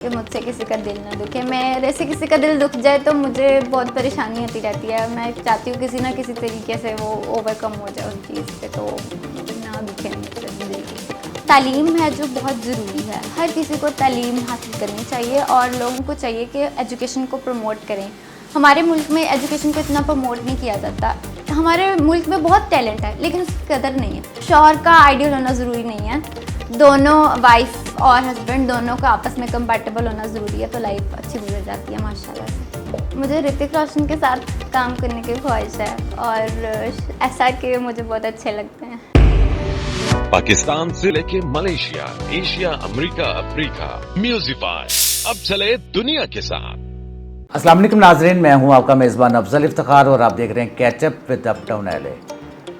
कि मुझसे किसी का दिल ना दुखे। मेरे से किसी का दिल दुख जाए तो मुझे बहुत परेशानी होती रहती है। मैं चाहती हूँ किसी ना किसी तरीके से वो ओवरकम हो जाए उस चीज़ पे, तो ना दुखे मुझसे दिल किसी का। तालीम है जो बहुत ज़रूरी है, हर किसी को तालीम हासिल करनी चाहिए और लोगों को चाहिए कि एजुकेशन को प्रमोट करें। हमारे मुल्क में एजुकेशन को इतना प्रमोट नहीं किया जाता। हमारे मुल्क में बहुत टैलेंट है लेकिन उसकी कदर नहीं है। शौहर का आइडियल होना ज़रूरी नहीं है, दोनों वाइफ और हस्बैंड दोनों का आपस में कंपैटिबल होना ज़रूरी है, तो लाइफ अच्छी गुजर जाती है माशाल्लाह से। मुझे ऋतिक रोशन के साथ काम करने की ख्वाहिश है और ऐसा कि मुझे बहुत अच्छे लगते हैं। पाकिस्तान से लेके मलेशिया, एशिया, अमेरिका, अफ्रीका, म्यूजिफाई अब चले दुनिया के साथ। अस्सलाम वालेकुम नाज़रीन, मैं हूं आपका मेज़बान अफजल इफ्तिखार और आप देख रहे हैं कैचअप विद अपटाउन एले।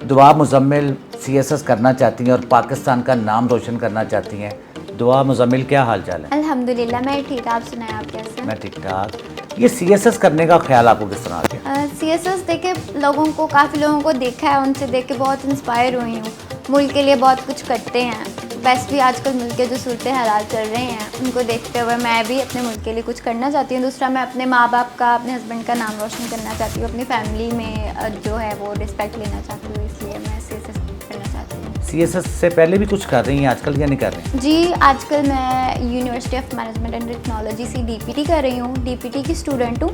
दुआ मुजम्मिल सीएसएस करना चाहती हैं और पाकिस्तान का नाम रोशन करना चाहती हैं। दुआ मुजम्मिल, क्या हाल चाल है? अल्हम्दुलिल्लाह मैं ठीक, आप सुनाएं आप कैसे? मैं ठीक ठाक। ये सीएसएस करने का ख्याल आपको किस तरह आ गया? सीएसएस देखे लोगों को, काफ़ी लोगों को देखा है, उनसे देख के बहुत इंस्पायर हुई हूँ। मुल्क के लिए बहुत कुछ करते हैं। वैसे भी आजकल मुल्क के जो सूरत हालात चल रहे हैं उनको देखते हुए मैं भी अपने मुल्क के लिए कुछ करना चाहती हूँ। दूसरा, मैं अपने माँ बाप का, अपने हस्बैंड का नाम रोशन करना चाहती हूँ। अपनी फैमिली में जो है वो रिस्पेक्ट लेना चाहती हूँ, इसलिए मैं सीएसएस करना चाहती हूँ। सीएसएस से पहले भी कुछ कर रही हैं आजकल या नहीं कर रही? जी, आजकल मैं university of management and technology से डीपीटी कर रही हूँ। डीपीटी की स्टूडेंट हूँ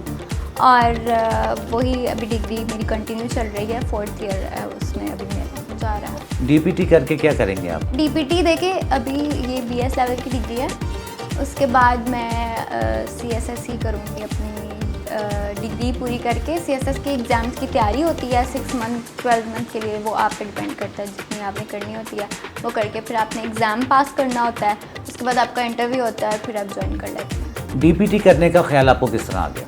और वही अभी डिग्री मेरी कंटिन्यू चल रही है, 4th ईयर उसमें अभी मेरा जा रहा है। डीपीटी करके क्या करेंगे आप? डीपीटी देखिए अभी ये बीएस लेवल की डिग्री है, उसके बाद मैं सीएसएस ही करूँगी। अपनी डिग्री पूरी करके सीएसएस के एग्ज़ाम्स की तैयारी होती है 6 मंथ 12 मंथ के लिए, वो आप पे डिपेंड करता है जितनी आपने करनी होती है वो करके फिर आपने एग्ज़ाम पास करना होता है। उसके बाद आपका इंटरव्यू होता है, फिर आप ज्वाइन कर लेते हैं। डीपीटी करने का ख्याल आपको किस तरह आ गया?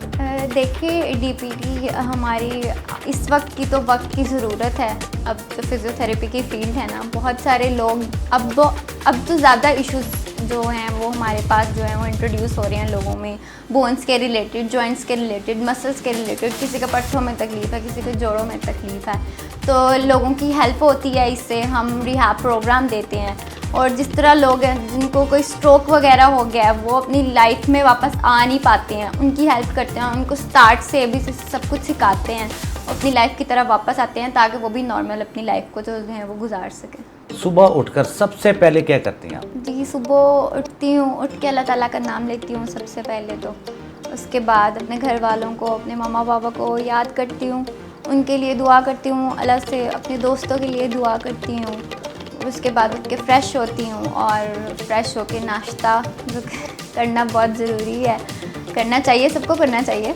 देखिए डीपीटी हमारी इस वक्त की तो वक्त की ज़रूरत है। अब जो फिज़ियोथेरेपी की फील्ड है ना, बहुत सारे लोग अब तो ज़्यादा इश्यूज़ जो हैं वो हमारे पास जो है वो इंट्रोड्यूस हो रहे हैं लोगों में, बोन्स के रिलेटेड, जॉइंट्स के रिलेटेड, मसल्स के रिलेटेड। किसी का पट्ठों में तकलीफ़ है, किसी के जोड़ों में तकलीफ़ है, तो लोगों की हेल्प होती है। इससे हम रिहैब प्रोग्राम देते हैं और जिस तरह लोग हैं जिनको कोई स्ट्रोक वगैरह हो गया है, वो अपनी लाइफ में वापस आ नहीं पाते हैं, उनकी हेल्प करते हैं, उनको स्टार्ट से अभी से सब कुछ सिखाते हैं, अपनी लाइफ की तरफ वापस आते हैं ताकि वो भी नॉर्मल अपनी लाइफ को जो है वो गुजार सकें। सुबह उठकर सबसे पहले क्या करती हैं आप? जी, सुबह उठती हूँ, उठ के अल्लाह ताला का नाम लेती हूँ सबसे पहले तो। उसके बाद अपने घर वालों को, अपने मम्मा पापा को याद करती हूँ, उनके लिए दुआ करती हूँ, अल्लाह से अपने दोस्तों के लिए दुआ करती हूँ। उसके बाद उठ के फ़्रेश होती हूँ और फ़्रेश होके नाश्ता जो करना बहुत ज़रूरी है, करना चाहिए, सबको करना चाहिए,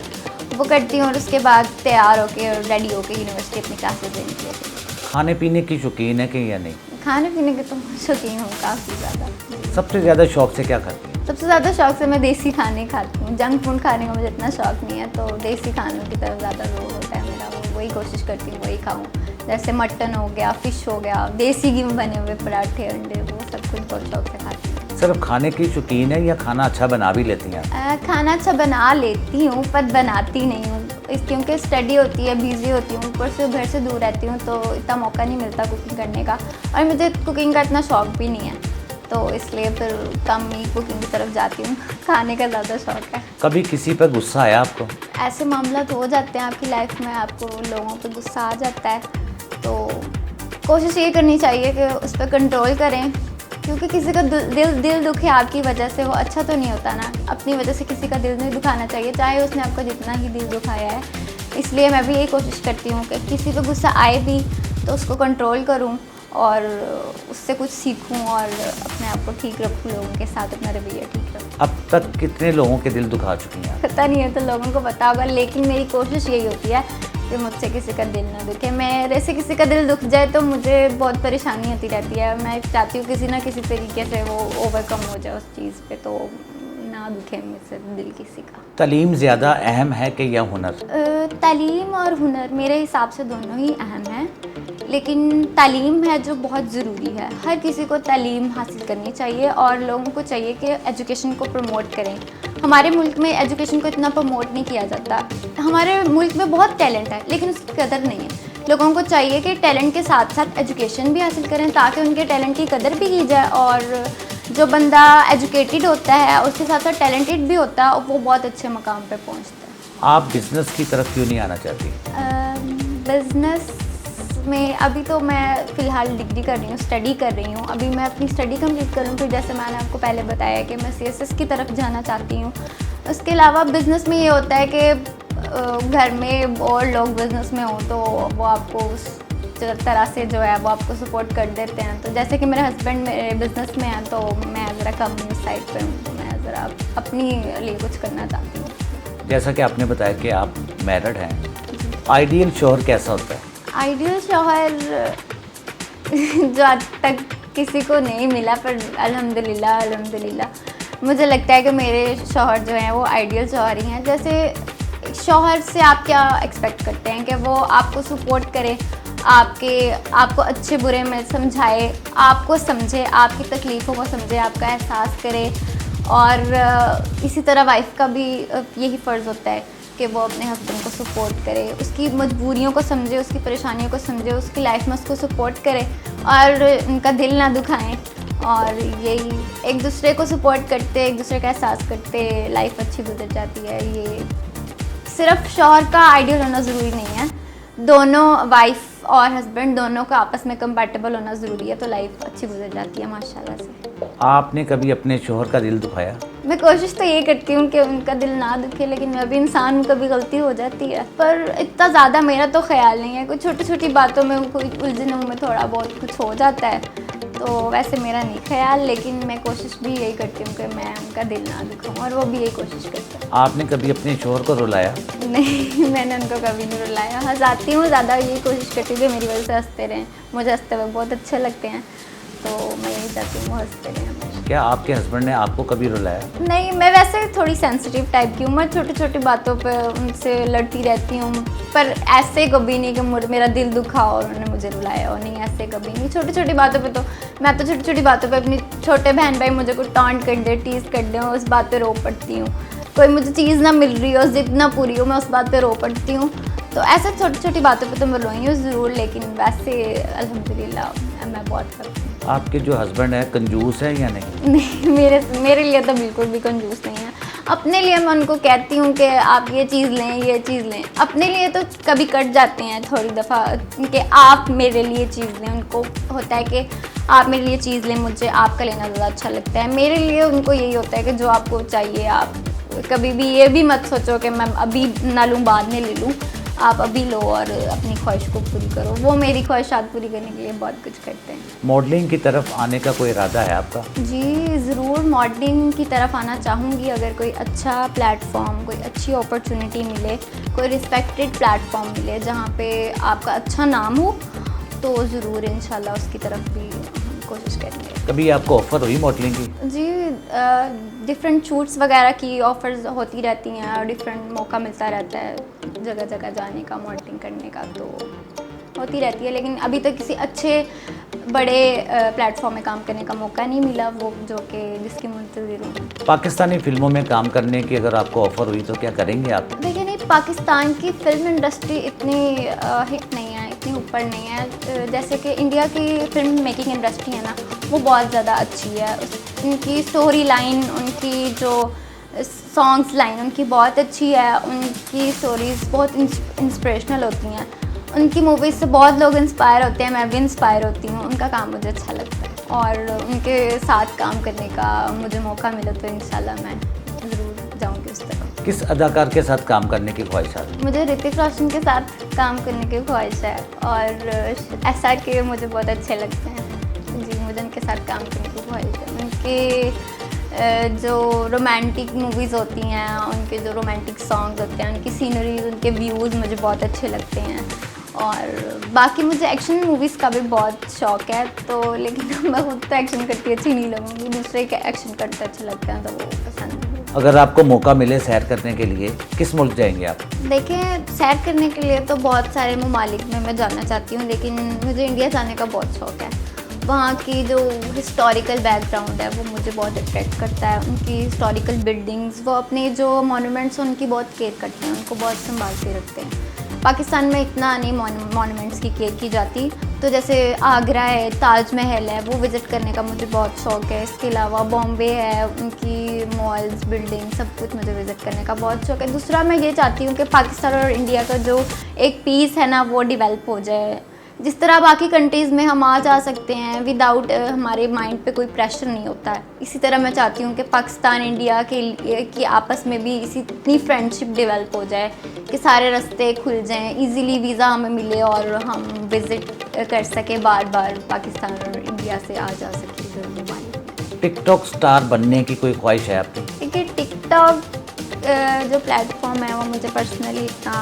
वो करती हूँ। और उसके बाद तैयार होके और रेडी होके यूनिवर्सिटी अपनी क्लासेस देने के लिए। खाने पीने की शौकीन है कि या नहीं? खाने पीने के तो शौकीन हूँ काफ़ी ज़्यादा। सबसे ज़्यादा शौक से क्या करती हैं? सबसे ज़्यादा शौक से मैं देसी खाने खाती हूँ। जंक फूड खाने का मुझे इतना शौक नहीं है, तो देसी खानों की तरफ ज़्यादा जोर होता है मेरा। वही कोशिश करती हूँ वही खाऊँ, जैसे मटन हो गया, फ़िश हो गया, देसी घी में बने हुए पराठे, अंडे, वो सब कुछ बहुत शौक से खाती हूँ। सिर्फ खाने की शौकीन है या खाना अच्छा बना भी लेती हैं? खाना अच्छा बना लेती हूँ पर बनाती नहीं हूँ, क्योंकि स्टडी होती है, बिज़ी होती हूँ, ऊपर से घर से दूर रहती हूँ, तो इतना मौका नहीं मिलता कुकिंग करने का और मुझे कुकिंग का इतना शौक भी नहीं है, तो इसलिए फिर कम ही कुकिंग की तरफ जाती हूँ। खाने का ज़्यादा शौक है। कभी किसी पर गुस्सा आया आपको? ऐसे मामला तो हो जाते हैं आपकी लाइफ में, आपको लोगों पर गुस्सा आ जाता है, तो कोशिश ये करनी चाहिए कि उस पर कंट्रोल करें, क्योंकि किसी का दिल दुखे आपकी वजह से, वो अच्छा तो नहीं होता ना। अपनी वजह से किसी का दिल नहीं दुखाना चाहिए, चाहे उसने आपका जितना ही दिल दुखाया है। इसलिए मैं भी यही कोशिश करती हूँ कि किसी पे गुस्सा आए भी तो उसको कंट्रोल करूँ और उससे कुछ सीखूं और अपने आप को ठीक रखूँ, लोगों के साथ अपना रवैया ठीक रखूँ। अब तक कितने लोगों के दिल दुखा चुकी हैं? पता नहीं है तो लोगों को पता होगा, लेकिन मेरी कोशिश यही होती है कि मुझसे किसी का दिल ना दुखे। मेरे से किसी का दिल दुख जाए तो मुझे बहुत परेशानी होती रहती है। मैं चाहती हूँ किसी ना किसी तरीके से वो ओवरकम हो जाए उस चीज़ पे, तो ना दुखे मुझसे दिल किसी का। तालीम ज़्यादा अहम है कि या हुनर? तालीम और हुनर मेरे हिसाब से दोनों ही अहम हैं, लेकिन तालीम है जो बहुत ज़रूरी है। हर किसी को तालीम हासिल करनी चाहिए और लोगों को चाहिए कि एजुकेशन को प्रमोट करें। हमारे मुल्क में एजुकेशन को इतना प्रमोट नहीं किया जाता। हमारे मुल्क में बहुत टैलेंट है लेकिन उसकी कदर नहीं है। लोगों को चाहिए कि टैलेंट के साथ साथ एजुकेशन भी हासिल करें ताकि उनके टैलेंट की कदर भी की जाए और जो बंदा एजुकेटेड होता है उसके साथ साथ टैलेंटेड भी होता है, वो बहुत अच्छे मकाम पे पहुंचता है। आप बिजनेस की तरफ क्यों नहीं आना चाहती? बिज़नेस में अभी तो मैं फ़िलहाल डिग्री कर रही हूँ, स्टडी कर रही हूँ। अभी मैं अपनी स्टडी कंप्लीट करूँ, फिर जैसे मैंने आपको पहले बताया कि मैं CSS की तरफ जाना चाहती हूँ। उसके अलावा बिज़नेस में ये होता है कि घर में और लोग बिज़नेस में हों तो वो आपको उस तरह से जो है वो आपको सपोर्ट कर देते हैं। तो जैसे कि मेरे हस्बैंड मेरे बिज़नेस में हैं तो मैं ज़रा कम उस साइड पर हूँ, तो मैं ज़रा अपनी लिए कुछ करना चाहती हूँ। जैसा कि आपने बताया कि आप मैरिड हैं, आइडियल शौहर कैसा होता है? आइडियल शौहर जो आज तक किसी को नहीं मिला, पर अल्हम्दुलिल्लाह मुझे लगता है कि मेरे शौहर जो हैं वो आइडियल शौहर ही हैं। जैसे शौहर से आप क्या एक्सपेक्ट करते हैं कि वो आपको सपोर्ट करे, आपको अच्छे बुरे में समझाए, आपको समझे, आपकी तकलीफ़ों को समझे, आपका एहसास करे। और इसी तरह वाइफ का भी यही फ़र्ज़ होता है कि वो अपने हस्बैंड को सपोर्ट करे, उसकी मजबूरियों को समझे, उसकी परेशानियों को समझे, उसकी लाइफ में उसको सपोर्ट करे और उनका दिल ना दुखाएं। और यही एक दूसरे को सपोर्ट करते, एक दूसरे का एहसास करते लाइफ अच्छी गुजर जाती है। ये सिर्फ शौहर का आइडियल होना ज़रूरी नहीं है, दोनों वाइफ और हस्बैंड दोनों का आपस में कंपैटिबल होना ज़रूरी है, तो लाइफ अच्छी गुजर जाती है माशाल्लाह से। आपने कभी अपने शौहर का दिल दुखाया? मैं कोशिश तो ये करती हूँ कि उनका दिल ना दुखे, लेकिन मैं भी इंसान हूँ, कभी गलती हो जाती है। पर इतना ज़्यादा मेरा तो ख्याल नहीं है, कुछ छोटी छोटी बातों में कोई उलझनों में थोड़ा बहुत कुछ हो जाता है, तो वैसे मेरा नहीं ख्याल। लेकिन मैं कोशिश भी यही करती हूँ कि मैं उनका दिल ना दुखाऊँ, और वो भी यही कोशिश करते हैं। आपने कभी अपने शौहर को रुलाया? नहीं, मैंने उनको कभी नहीं रुलाया। हंसाती हूँ ज़्यादा, यही कोशिश करती हूँ कि मेरी वजह से हंसते रहें। मुझे हंसते हुए बहुत अच्छे लगते हैं, तो मैं यही चाहती हूँ वो हंसते रहें हमेशा। क्या आपके हस्बैंड ने आपको कभी रुलाया? नहीं, मैं वैसे थोड़ी सेंसिटिव टाइप की हूँ, मैं छोटी छोटी बातों पे उनसे लड़ती रहती हूँ, पर ऐसे कभी नहीं कि मेरा दिल दुखा और उन्होंने मुझे रुलाया हो, नहीं ऐसे कभी नहीं। छोटी छोटी बातों पे तो मैं तो छोटी छोटी बातों पे अपनी छोटे बहन भाई मुझे कोई टॉन्ट कर दे, टीज़ कर दे, उस बात पे रो पड़ती हूँ। कोई मुझे चीज़ ना मिल रही हो, जिद ना पूरी हो, मैं उस बात पे रो पड़ती हूँ। तो ऐसे छोटी छोटी बातों पे तो मैं रोई हूँ ज़रूर, लेकिन वैसे अल्हम्दुलिल्लाह मैं बहुत करती हूँ। आपके जो हस्बैंड है कंजूस है या नहीं? नहीं, मेरे लिए तो बिल्कुल भी कंजूस नहीं है। अपने लिए मैं उनको कहती हूँ कि आप ये चीज़ लें। अपने लिए तो कभी कट जाते हैं थोड़ी दफ़ा कि आप मेरे लिए चीज़ लें। उनको होता है कि आप मेरे लिए चीज़ लें, मुझे आपका लेना ज़्यादा अच्छा लगता है। मेरे लिए उनको यही होता है कि जो आपको चाहिए, आप कभी भी ये भी मत सोचो कि मैं अभी ना लूँ बाद में ले लूँ, आप अभी लो और अपनी ख्वाहिश को पूरी करो। वो मेरी ख्वाहिशात पूरी करने के लिए बहुत कुछ करते हैं। मॉडलिंग की तरफ आने का कोई इरादा है आपका? जी ज़रूर, मॉडलिंग की तरफ आना चाहूँगी। अगर कोई अच्छा प्लेटफॉर्म, कोई अच्छी अपॉर्चुनिटी मिले, कोई रिस्पेक्टेड प्लेटफॉर्म मिले जहाँ पे आपका अच्छा नाम हो, तो ज़रूर इंशाल्लाह उसकी तरफ भी कोशिश करेंगे। कभी आपको ऑफ़र हुई मॉडलिंग की? जी, डिफरेंट शूट्स वगैरह की ऑफ़र्स होती रहती हैं और डिफरेंट मौका मिलता रहता है जगह जगह जाने का, मॉडलिंग करने का, तो होती रहती है। लेकिन अभी तक किसी अच्छे बड़े प्लेटफॉर्म में काम करने का मौका नहीं मिला, वो जो कि जिसकी मुंतज़िर हूँ। पाकिस्तानी फिल्मों में काम करने की अगर आपको ऑफ़र हुई तो क्या करेंगे आप? देखिए, नहीं, पाकिस्तान की फ़िल्म इंडस्ट्री इतनी हिट नहीं है, इतनी ऊपर नहीं है। जैसे कि इंडिया की फिल्म मेकिंग इंडस्ट्री है ना, वो बहुत ज़्यादा अच्छी है। उनकी स्टोरी लाइन, उनकी जो सॉन्ग्स लाइन उनकी बहुत अच्छी है। उनकी स्टोरीज़ बहुत इंस्पिरेशनल होती हैं। उनकी मूवीज़ से बहुत लोग इंस्पायर होते हैं, मैं भी इंस्पायर होती हूँ। उनका काम मुझे अच्छा लगता है और उनके साथ काम करने का मुझे मौका मिले तो इंशाल्लाह मैं ज़रूर जाऊँगी उस तरफ। किस अदाकार के साथ काम करने की ख्वाहिश है? मुझे ऋतिक रोशन के साथ काम करने की ख्वाहिश है और ऐसा कि मुझे बहुत अच्छे लगते हैं। जी, मुझे उनके साथ काम करने की ख्वाहिश है। उनके जो रोमांटिक मूवीज़ होती हैं, उनके जो रोमांटिक सॉन्ग्स होते हैं, उनकी सीनरीज, उनके व्यूज़ मुझे बहुत अच्छे लगते हैं। और बाकी मुझे एक्शन मूवीज़ का भी बहुत शौक़ है, तो लेकिन मैं खुद तो एक्शन करती अच्छी नहीं लगूँगी, दूसरे के एक्शन करते अच्छे लगते हैं तो वो पसंद है। अगर आपको मौका मिले सैर करने के लिए, किस मुल्क जाएंगे आप? देखिए, सैर करने के लिए तो बहुत सारे ममालिक में मैं जाना चाहती हूँ, लेकिन मुझे इंडिया जाने का बहुत शौक़ है। वहाँ की जो हिस्टोरिकल बैकग्राउंड है वो मुझे बहुत अट्रैक्ट करता है। उनकी हिस्टोरिकल बिल्डिंग्स, वो अपने जो मॉन्यूमेंट्स उनकी बहुत केयर करते हैं, उनको बहुत संभाल के रखते हैं। पाकिस्तान में इतना नहीं मॉन्यूमेंट्स की केयर की जाती, तो जैसे आगरा है, ताजमहल है, वो विज़िट करने का मुझे बहुत शौक़ है। इसके अलावा बॉम्बे है, उनकी मॉल्स, बिल्डिंग, सब कुछ मुझे विज़िट करने का बहुत शौक़ है। दूसरा मैं ये चाहती हूँ कि पाकिस्तान और इंडिया का जो एक पीस है ना, वो डेवलप हो जाए। जिस तरह बाकी कंट्रीज़ में हम आ जा सकते हैं विदाउट हमारे माइंड पे कोई प्रेशर नहीं होता है, इसी तरह मैं चाहती हूँ कि पाकिस्तान इंडिया के लिए कि आपस में भी इतनी फ्रेंडशिप डेवलप हो जाए कि सारे रास्ते खुल जाएं, इजीली वीज़ा हमें मिले और हम विज़िट कर सकें बार बार पाकिस्तान और इंडिया से आ जा सकें। टिकटॉक स्टार बनने की कोई ख्वाहिश है आपकी? देखिए, टिकटॉक जो प्लेटफॉर्म है वो मुझे पर्सनली इतना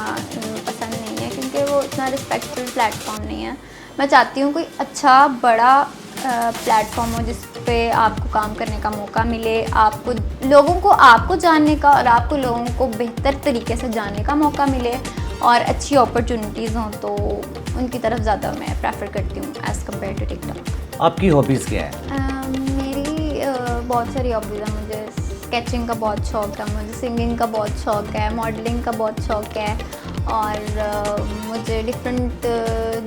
पसंद नहीं है, क्योंकि वो इतना रिस्पेक्टफुल प्लेटफॉर्म नहीं है। मैं चाहती हूँ कोई अच्छा बड़ा प्लेटफॉर्म हो जिस पे आपको काम करने का मौका मिले, आपको लोगों को आपको जानने का और आपको लोगों को बेहतर तरीके से जानने का मौका मिले और अच्छी अपॉर्चुनिटीज़ हों, तो उनकी तरफ ज़्यादा मैं प्रेफर करती हूँ एज़ कम्पेयर टू टिकटॉक। आपकी हॉबीज़ क्या हैं? मेरी बहुत सारी हॉबीज़ हैं। मुझे स्केचिंग का बहुत शौक़ है, मुझे सिंगिंग का बहुत शौक़ है, मॉडलिंग का बहुत शौक़ है, और मुझे डिफरेंट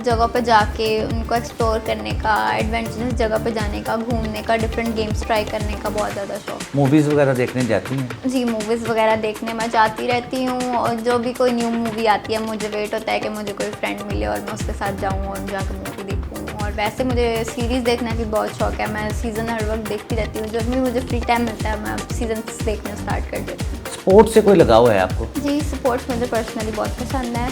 जगहों पे जाके उनको एक्सप्लोर करने का, एडवेंचरस जगह पे जाने का, घूमने का, डिफरेंट गेम्स ट्राई करने का बहुत ज़्यादा शौक़। मूवीज़ वगैरह देखने जाती हैं? जी, मूवीज़ वगैरह देखने मैं जाती रहती हूँ, और जो भी कोई न्यू मूवी आती है मुझे वेट होता है कि मुझे कोई फ्रेंड मिले और मैं उसके साथ जाऊँ और जाकर मूवी देखूँ। और वैसे मुझे सीरीज़ देखने की बहुत शौक़ है, मैं सीज़न हर वक्त देखती रहती हूँ। जब भी मुझे फ्री टाइम मिलता है मैं सीज़न देखना स्टार्ट कर देती हूँ। स्पोर्ट्स से कोई लगाव है आपको? जी, स्पोर्ट्स मुझे पर्सनली बहुत पसंद है।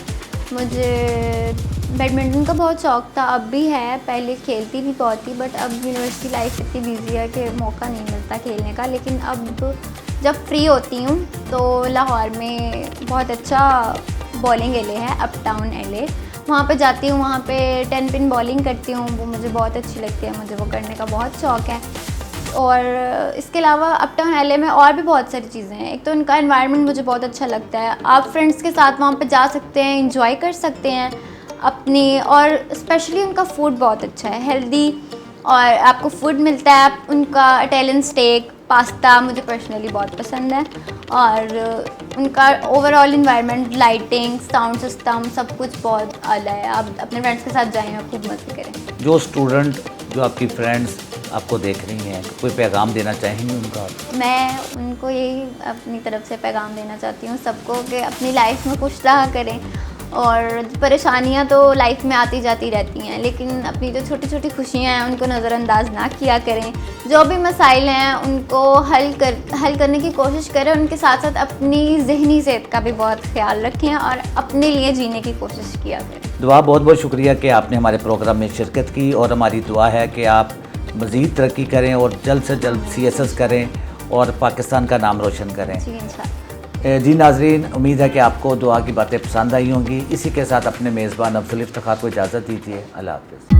मुझे बैडमिंटन का बहुत शौक़ था, अब भी है, पहले खेलती भी बहुत थी, बट अब यूनिवर्सिटी लाइफ इतनी बिजी है कि मौका नहीं मिलता खेलने का। लेकिन अब जब फ्री होती हूँ तो लाहौर में बहुत अच्छा बॉलिंग एले है, अप टाउन एले, वहाँ पे जाती हूँ, वहाँ पे 10 पिन बॉलिंग करती हूँ, वो मुझे बहुत अच्छी लगती है, मुझे वो करने का बहुत शौक़ है। और इसके अलावा अप टाउन एलए में और भी बहुत सारी चीज़ें हैं। एक तो उनका एनवायरनमेंट मुझे बहुत अच्छा लगता है, आप फ्रेंड्स के साथ वहाँ पे जा सकते हैं, एंजॉय कर सकते हैं अपनी, और स्पेशली उनका फूड बहुत अच्छा है, हेल्दी, और आपको फूड मिलता है। आप उनका इटालियन स्टेक, पास्ता मुझे पर्सनली बहुत पसंद है, और उनका overall environment, lighting, sound system, सब कुछ बहुत आला है। आप अपने फ्रेंड्स के साथ जाएँ और खूब मज़े करें। जो स्टूडेंट, जो आपकी फ्रेंड्स आपको देख रही हैं, कोई पैगाम देना चाहेंगे उनका? मैं उनको यही अपनी तरफ से पैगाम देना चाहती हूँ सबको कि अपनी लाइफ में खुश रहा करें, और परेशानियाँ तो लाइफ में आती जाती रहती हैं, लेकिन अपनी जो छोटी छोटी खुशियाँ हैं उनको नज़रअंदाज ना किया करें। जो भी मसाइल हैं उनको हल करने की कोशिश करें, उनके साथ साथ अपनी ज़हनी सेहत का भी बहुत ख्याल रखें और अपने लिए जीने की कोशिश किया करें। दुआ, बहुत बहुत शुक्रिया कि आपने हमारे प्रोग्राम में शिरकत की, और हमारी दुआ है कि आप मज़ीद तरक्की करें और जल्द से जल्द CSS करें और पाकिस्तान का नाम रोशन करें। जी, इंशाल्लाह। जी नाजरीन, उम्मीद है कि आपको दुआ की बातें पसंद आई होंगी। इसी के साथ अपने मेज़बान अफजल इफ्तिखार को इजाज़त दीजिए। अल्लाह हाफ़िज़।